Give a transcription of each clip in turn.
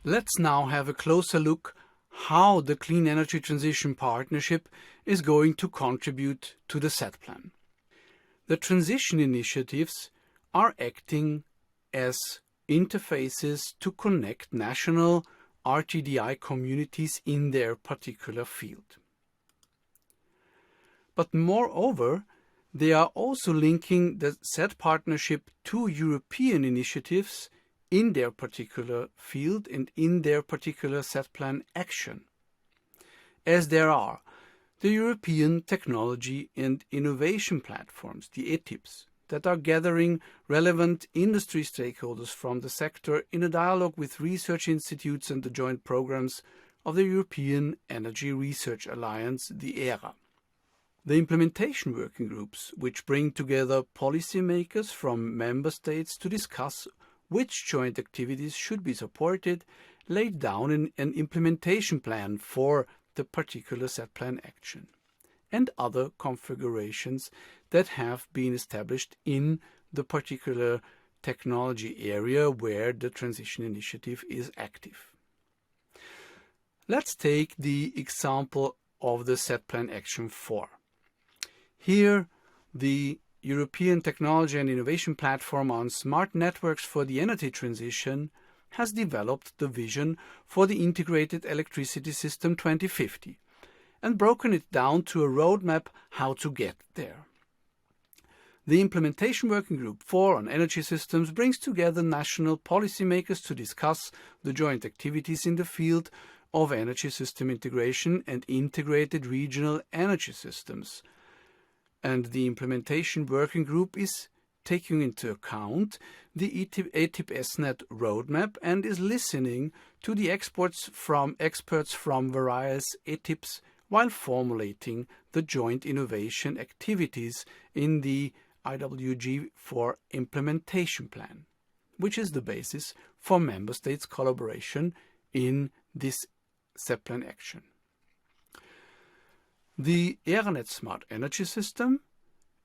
Let's now have a closer look how the Clean Energy Transition Partnership is going to contribute to the set plan. The transition initiatives are acting as interfaces to connect national RTDI communities in their particular field. But moreover, they are also linking the SET partnership to European initiatives in their particular field and in their particular set plan action, as there are the European Technology and Innovation Platforms, the ETIPs, that are gathering relevant industry stakeholders from the sector in a dialogue with research institutes and the joint programs of the European Energy Research Alliance, the ERA. The implementation working groups, which bring together policymakers from member states to discuss which joint activities should be supported, laid down an implementation plan for the particular set plan action, and other configurations that have been established in the particular technology area where the transition initiative is active. Let's take the example of the set plan action 4. Here, the European Technology and Innovation Platform on Smart Networks for the Energy Transition has developed the vision for the Integrated Electricity System 2050 and broken it down to a roadmap how to get there. The Implementation Working Group 4 on Energy Systems brings together national policymakers to discuss the joint activities in the field of energy system integration and integrated regional energy systems. And the Implementation Working Group is taking into account the ETIP SNET roadmap and is listening to the experts from various ETIPs while formulating the joint innovation activities in the IWG4 implementation plan, which is the basis for member states' collaboration in this set plan action. The Ener Smart Energy System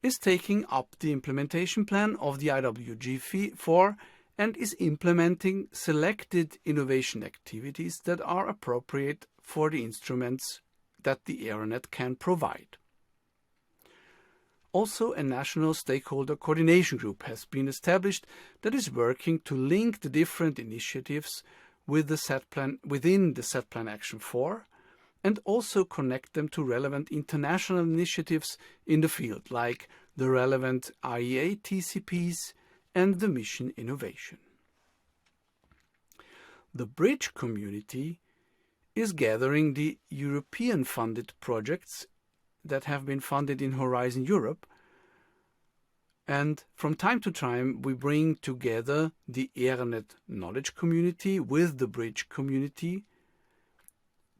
is taking up the implementation plan of the IWG4 and is implementing selected innovation activities that are appropriate for the instruments that the Ener can provide. Also, a national stakeholder coordination group has been established that is working to link the different initiatives with the set plan within the set plan action 4 and also connect them to relevant international initiatives in the field, like the relevant IEA TCPs and the mission innovation. The bridge community is gathering the European-funded projects that have been funded in Horizon Europe, and from time to time we bring together the Ener knowledge community with the bridge community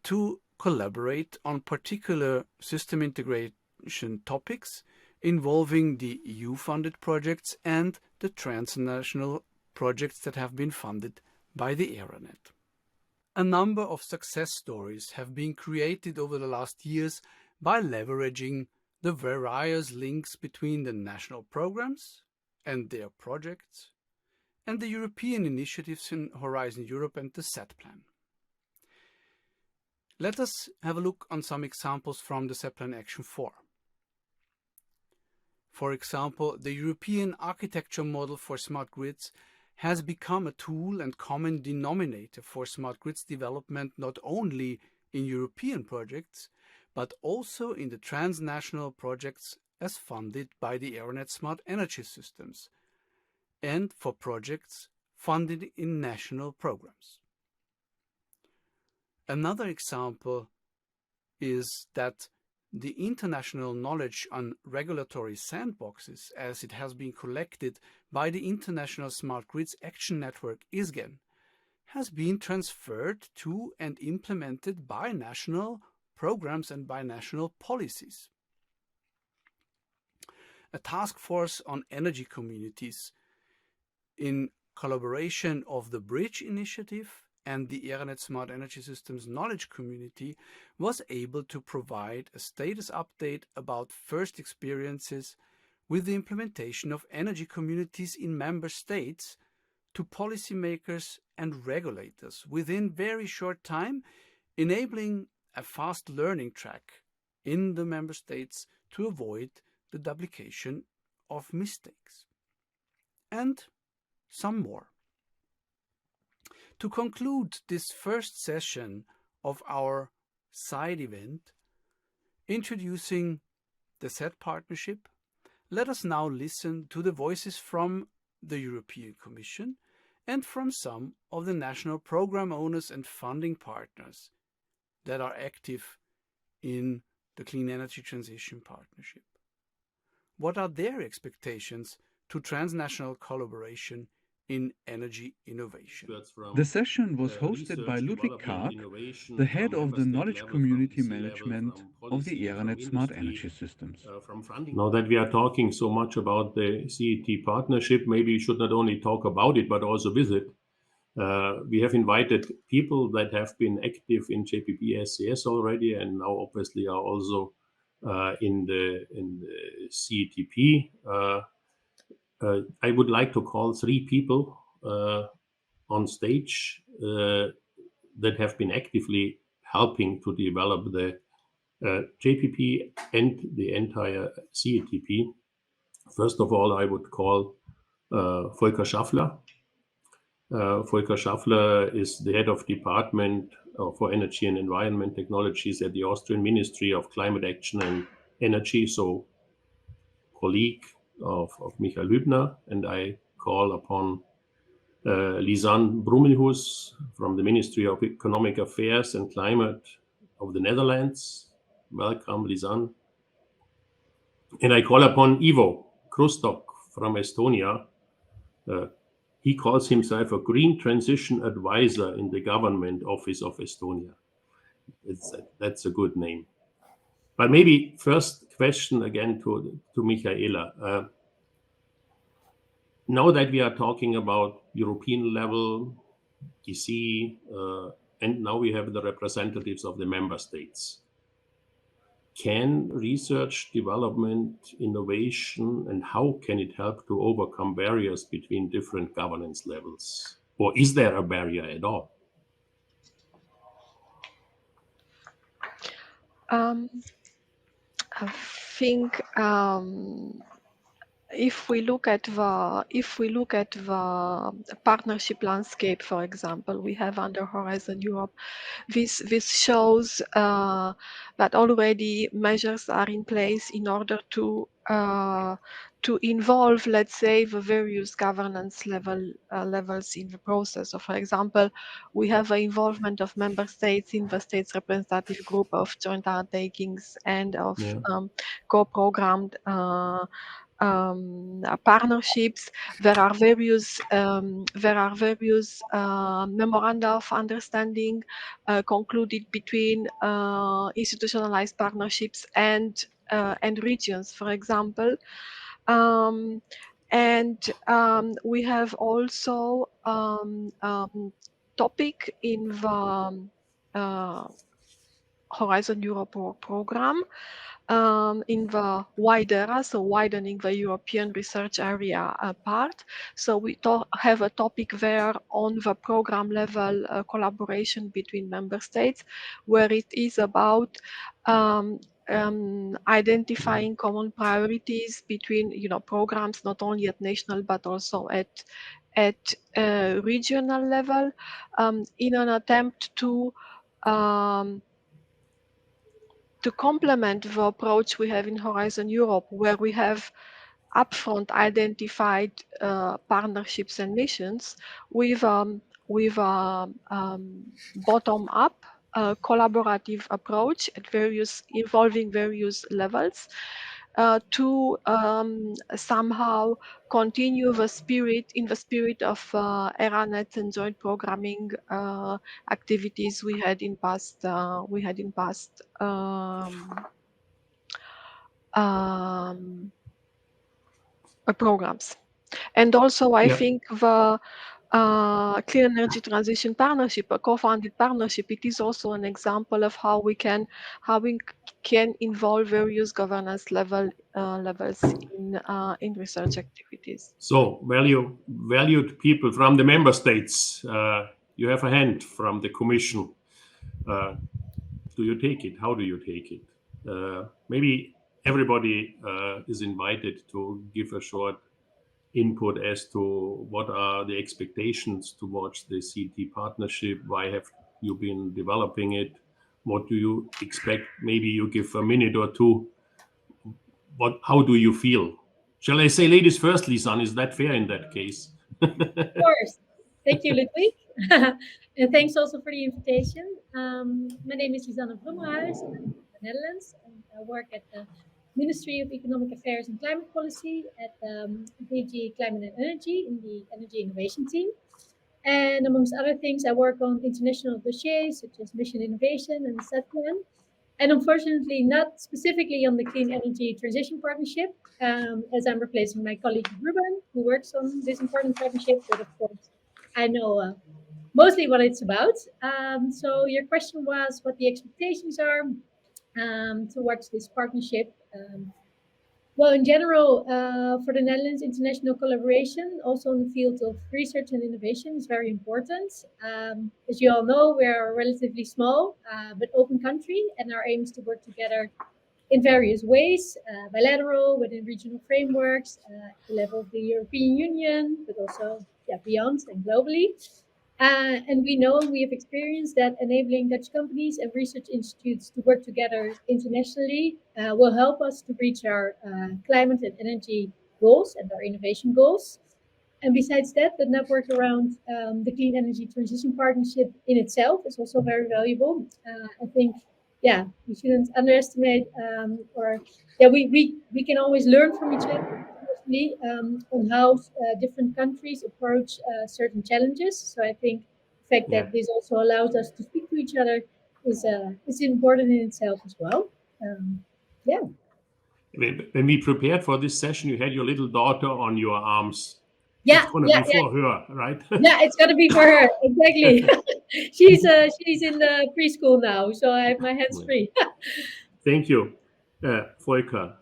to collaborate on particular system integration topics involving the EU-funded projects and the transnational projects that have been funded by the Ener. A number of success stories have been created over the last years by leveraging the various links between the national programs and their projects and the European initiatives in Horizon Europe and the set plan. Let us have a look on some examples from the set plan action 4. For example, the European architecture model for smart grids has become a tool and common denominator for smart grids development not only in European projects, but also in the transnational projects as funded by the Ener Smart Energy Systems, and for projects funded in national programs. Another example is that the international knowledge on regulatory sandboxes, as it has been collected by the International Smart Grids Action Network ISGEN, has been transferred to and implemented by national programs and by national policies. A task force on energy communities in collaboration of the Bridge Initiative and the Ener Smart Energy Systems knowledge community was able to provide a status update about first experiences with the implementation of energy communities in member states to policymakers and regulators within very short time, enabling a fast learning track in the member states to avoid the duplication of mistakes. And some more. To conclude this first session of our side event, introducing the CETPartnership, let us now listen to the voices from the European Commission and from some of the national program owners and funding partners that are active in the Clean Energy Transition Partnership. What are their expectations to transnational collaboration in energy innovation? The session was hosted by Ludwig Karg, the head of the Knowledge Community Management of the Ener Smart Energy Systems. Now that we are talking so much about the CET partnership, maybe we should not only talk about it, but also with it. We have invited people that have been active in JPP SCS already, and now obviously are also in the CETP. I would like to call 3 people on stage that have been actively helping to develop the JPP and the entire CETP. First of all, I would call Volker Schaffler. Volker Schaffler is the head of Department for Energy and Environment Technologies at the Austrian Ministry of Climate Action and Energy, so colleague of Michael Hübner. And I call upon Lisanne Brummelhuis from the Ministry of Economic Affairs and Climate of the Netherlands. Welcome, Lisanne. And I call upon Ivo Krustok from Estonia. He calls himself a Green Transition Advisor in the Government Office of Estonia. That's a good name. But maybe first question again to Michaela. Now that we are talking about European level, EC, and now we have the representatives of the member states. Can research, development, innovation, and how can it help to overcome barriers between different governance levels? Or is there a barrier at all? I think if we look at the partnership landscape, for example, we have under Horizon Europe, this shows that already measures are in place in order to involve, let's say, the various governance levels in the process. So, for example, we have the involvement of member states in the states representative group of joint undertakings and of co-programmed partnerships. There are various memoranda of understanding concluded between institutionalized partnerships and regions, for example. We have also topic in the Horizon Europe program in the wider, so widening the European research area part. So we have a topic there on the program level collaboration between member states, where it is about identifying common priorities between programs, not only at national but also at regional level, in an attempt to complement the approach we have in Horizon Europe, where we have upfront identified partnerships and missions with bottom-up collaborative approach at involving various levels to somehow continue the spirit of ERANET and joint programming activities we had in past programs. And also I think Clean Energy Transition Partnership, a co-founded partnership. It is also an example of how we can involve various governance levels in research activities. So, valued people from the member states, you have a hand from the Commission. Do you take it? How do you take it? Maybe everybody is invited to give a short input as to what are the expectations towards the CET partnership. Why have you been developing it? What do you expect? Maybe you give a minute or two. How do you feel? Shall I say ladies first, Lisan? Is that fair in that case? Of course. Thank you, Ludwig. And thanks also for the invitation. My name is Lisanne Bloemenhuis. I'm from the Netherlands. And I work at the Ministry of Economic Affairs and Climate Policy at DG Climate and Energy in the Energy Innovation team. And amongst other things, I work on international dossiers such as mission innovation and the set plan. And unfortunately, not specifically on the Clean Energy Transition Partnership, as I'm replacing my colleague Ruben, who works on this important partnership. But of course, I know mostly what it's about. So your question was what the expectations are towards this partnership. Well, in general, for the Netherlands, international collaboration, also in the field of research and innovation, is very important. As you all know, we're a relatively small but open country, and our aim is to work together in various ways, bilateral, within regional frameworks, at the level of the European Union, but also beyond and globally. And we know and we have experienced that enabling Dutch companies and research institutes to work together internationally will help us to reach our climate and energy goals and our innovation goals. And besides that, the network around the Clean Energy Transition Partnership in itself is also very valuable. I think, we shouldn't underestimate we can always learn from each other on how different countries approach certain challenges. So I think the fact that this also allows us to speak to each other is important in itself as well. When we prepared for this session, you had your little daughter on your arms. Yeah, it's gonna be for her, right? Yeah, it's gonna be for her, exactly. she's in the preschool now, so I have my hands free. Thank you, Volker.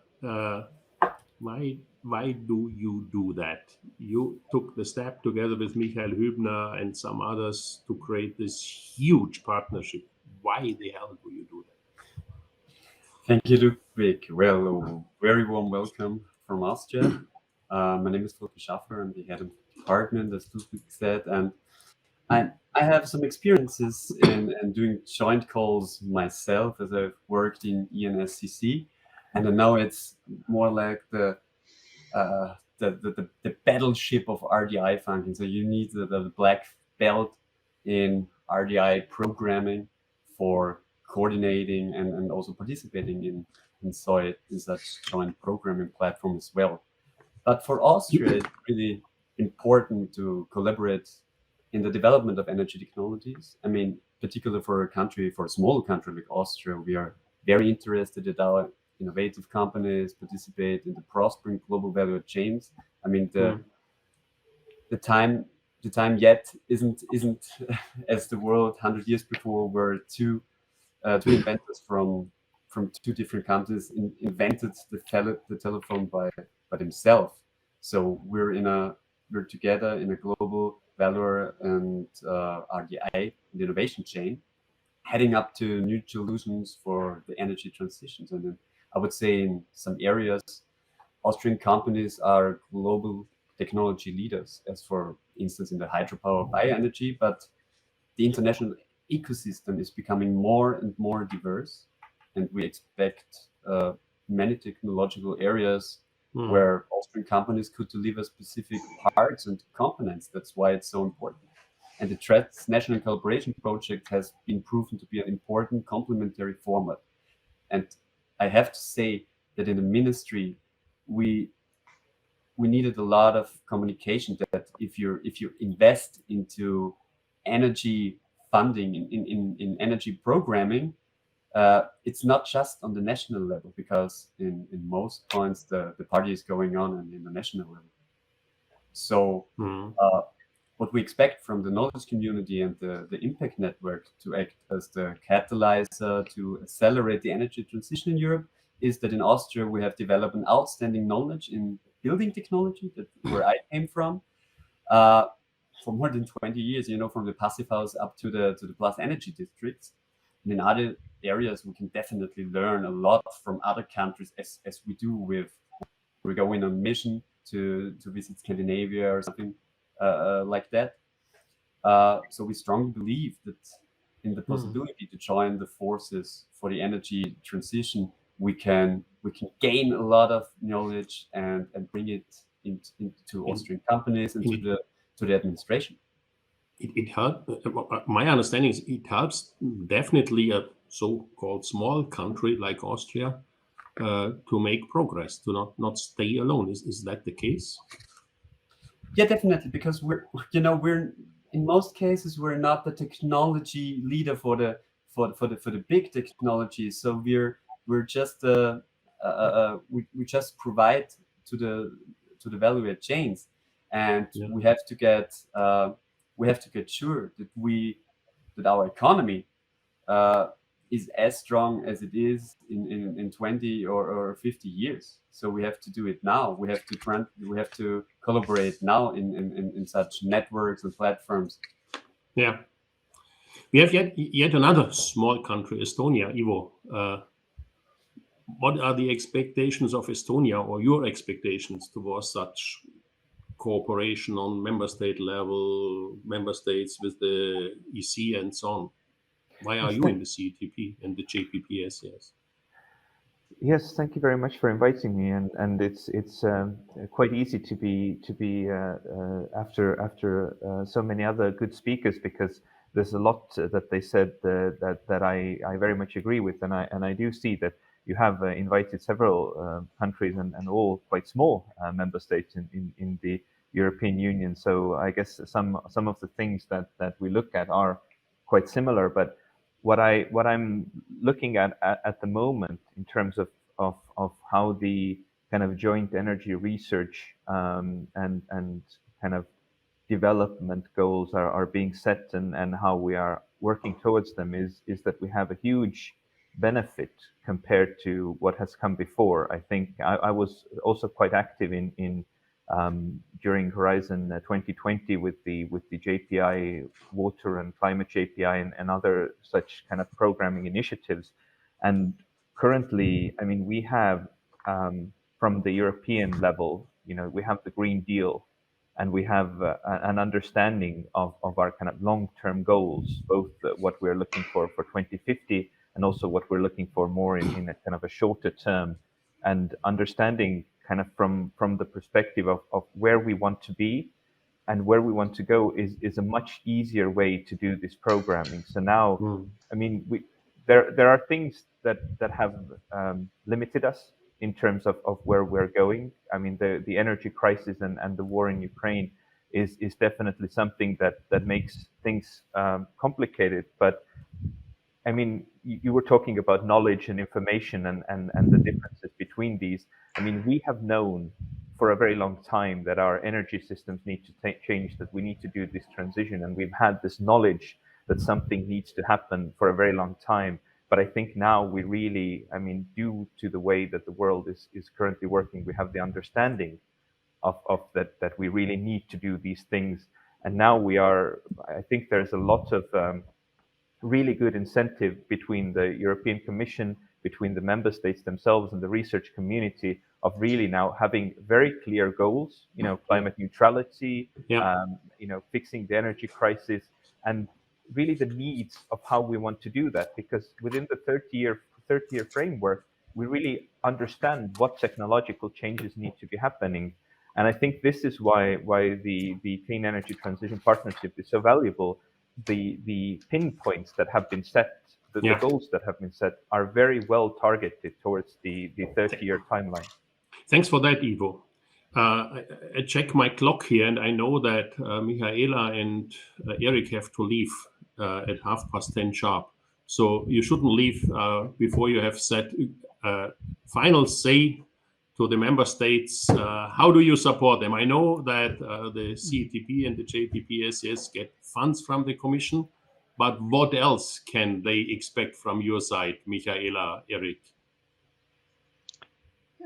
Why do you do that? You took the step together with Michael Hübner and some others to create this huge partnership. Why the hell do you do that? Thank you, Ludwig. Well, very warm welcome from Austria. My name is Volker Schaffer. I'm the head of department, as Ludwig said, and I have some experiences in doing joint calls myself, as I've worked in ENSCC, and I know it's more like the battleship of RDI funding. So you need the black belt in RDI programming for coordinating and also participating in such joint programming platform as well. But for Austria, it's really important to collaborate in the development of energy technologies. I mean, particularly for a small country like Austria, we are very interested that our innovative companies participate in the prospering global value chains. I mean, the time yet isn't as the world 100 years before, where two inventors from two different countries invented the telephone by themselves. So we're together in a global value and RDI, the innovation chain, heading up to new solutions for the energy transitions. And then I would say in some areas, Austrian companies are global technology leaders, as for instance in the hydropower bioenergy, but the international ecosystem is becoming more and more diverse, and we expect many technological areas where Austrian companies could deliver specific parts and components. That's why it's so important. And the Transnational Collaboration Project has been proven to be an important complementary format. And I have to say that in the ministry, we needed a lot of communication, that if you invest into energy funding in energy programming, it's not just on the national level, because in most points the party is going on in the national level. So what we expect from the knowledge community and the impact network to act as the catalyzer to accelerate the energy transition in Europe is that in Austria we have developed an outstanding knowledge in building technology, where I came from, for more than 20 years, from the passive house up to the plus energy districts. And in other areas, we can definitely learn a lot from other countries, as we do with, we go in a mission to visit Scandinavia or something like that. So we strongly believe that in the possibility to join the forces for the energy transition, we can gain a lot of knowledge and bring it into Austrian companies and to the administration. It helps. My understanding is it helps definitely a so-called small country like Austria to make progress, to not stay alone. Is that the case? Yeah, definitely, because we're in most cases we're not the technology leader for the big technologies. So we're just we just provide to the value add chains, and we have to get sure that our economy is as strong as it is in 20 or 50 years. So we have to do it now. We have to collaborate now in such networks and platforms. Yeah. We have yet another small country, Estonia. Ivo, what are the expectations of Estonia, or your expectations towards such cooperation on member state level, member states with the EC and so on? Why are you in the CETP and the JPPS? Yes, thank you very much for inviting me, and it's quite easy to be after so many other good speakers, because there's a lot that they said that I very much agree with, and I do see that you have invited several countries and all quite small member states in the European Union. So I guess some of the things that we look at are quite similar, but what I'm looking at the moment in terms of how the kind of joint energy research and kind of development goals are being set and how we are working towards them is that we have a huge benefit compared to what has come before. I think I was also quite active in during Horizon 2020 with the JPI water and climate JPI and other such kind of programming initiatives. And currently, I mean, we have from the European level, we have the Green Deal, and we have an understanding of our kind of long-term goals, both what we're looking for 2050 and also what we're looking for more in a kind of a shorter term, and understanding kind of from the perspective of where we want to be and where we want to go is a much easier way to do this programming. So now, I mean, there are things that have limited us in terms of where we're going. I mean, the energy crisis and the war in Ukraine is definitely something that makes things complicated. But I mean, you were talking about knowledge and information and the differences between these. I mean, we have known for a very long time that our energy systems need to change, that we need to do this transition. And we've had this knowledge that something needs to happen for a very long time. But I think now we really, I mean, due to the way that the world is currently working, we have the understanding of that we really need to do these things. And now I think there's a lot of really good incentive between the European Commission, between the member states themselves and the research community of really now having very clear goals, climate neutrality, fixing the energy crisis, and really the needs of how we want to do that. Because within the 30-year framework, we really understand what technological changes need to be happening. And I think this is why the Clean Energy Transition Partnership is so valuable. The pinpoints that have been set, the goals that have been set, are very well targeted towards the 30-year timeline. Thanks for that, Ivo. I check my clock here, and I know that Michaela and Eric have to leave at 10:30 sharp. So you shouldn't leave before you have said final say to the member states. How do you support them? I know that the CETP and the JPPSS get funds from the Commission, but what else can they expect from your side, Michaela, Eric?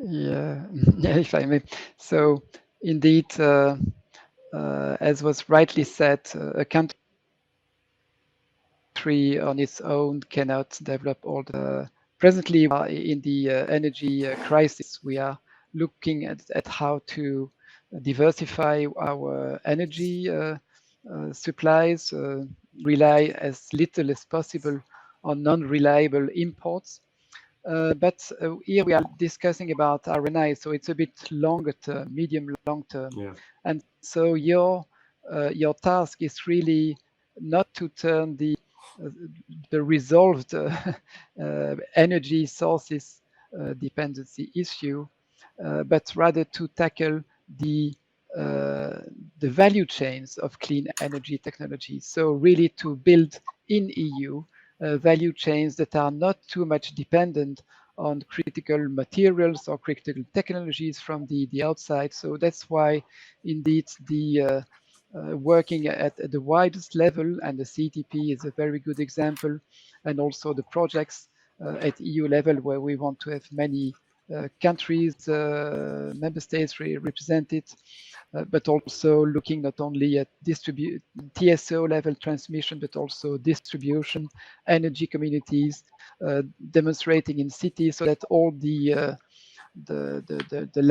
Yeah, yeah, if I may. So indeed, as was rightly said, a country on its own cannot develop all the. Presently, in the energy crisis, we are looking at how to diversify our energy supplies, rely as little as possible on non-reliable imports. But here we are discussing about RNI, so it's a bit longer term, medium long term. Yeah. And so your task is really not to turn the resolved energy sources dependency issue, but rather to tackle the value chains of clean energy technology. So really to build in EU value chains that are not too much dependent on critical materials or critical technologies from the outside. So that's why indeed the working at the widest level, and the CETP is a very good example, and also the projects at EU level where we want to have many countries, member states represented, but also looking not only at TSO level transmission, but also distribution, energy communities, demonstrating in cities, so that all the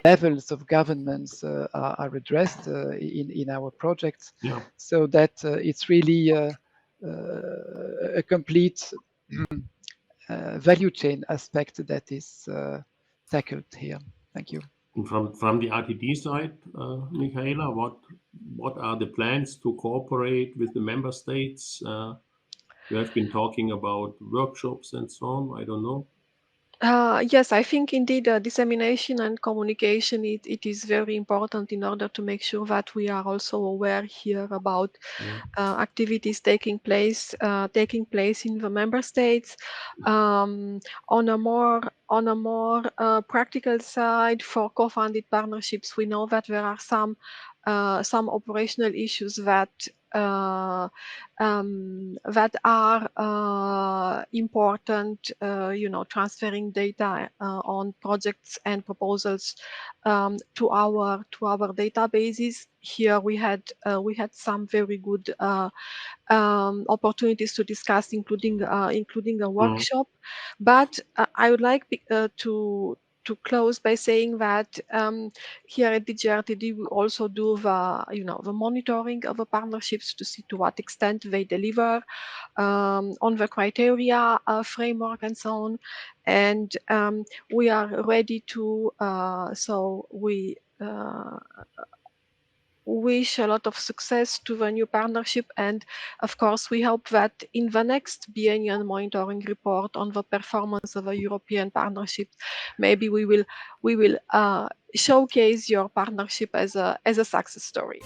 levels of governments are addressed in our projects, Yeah. so that it's really a complete value chain aspect that is tackled here. Thank you. And from the RTD side, Michaela, what are the plans to cooperate with the member states? You have been talking about workshops and so on. I don't know. Yes, I think indeed dissemination and communication it is very important in order to make sure that we are also aware here about Yeah. activities taking place in the member states. On a more practical side, for co-funded partnerships, we know that there are some operational issues that are important, transferring data on projects and proposals to our databases. Here we had some very good opportunities to discuss, including a workshop. But I would like to close by saying that here at DGRTD we also do the monitoring of the partnerships to see to what extent they deliver on the criteria framework and so on. And we are ready to wish a lot of success to the new partnership, and of course we hope that in the next biennial monitoring report on the performance of a European partnership, maybe we will showcase your partnership as a success story.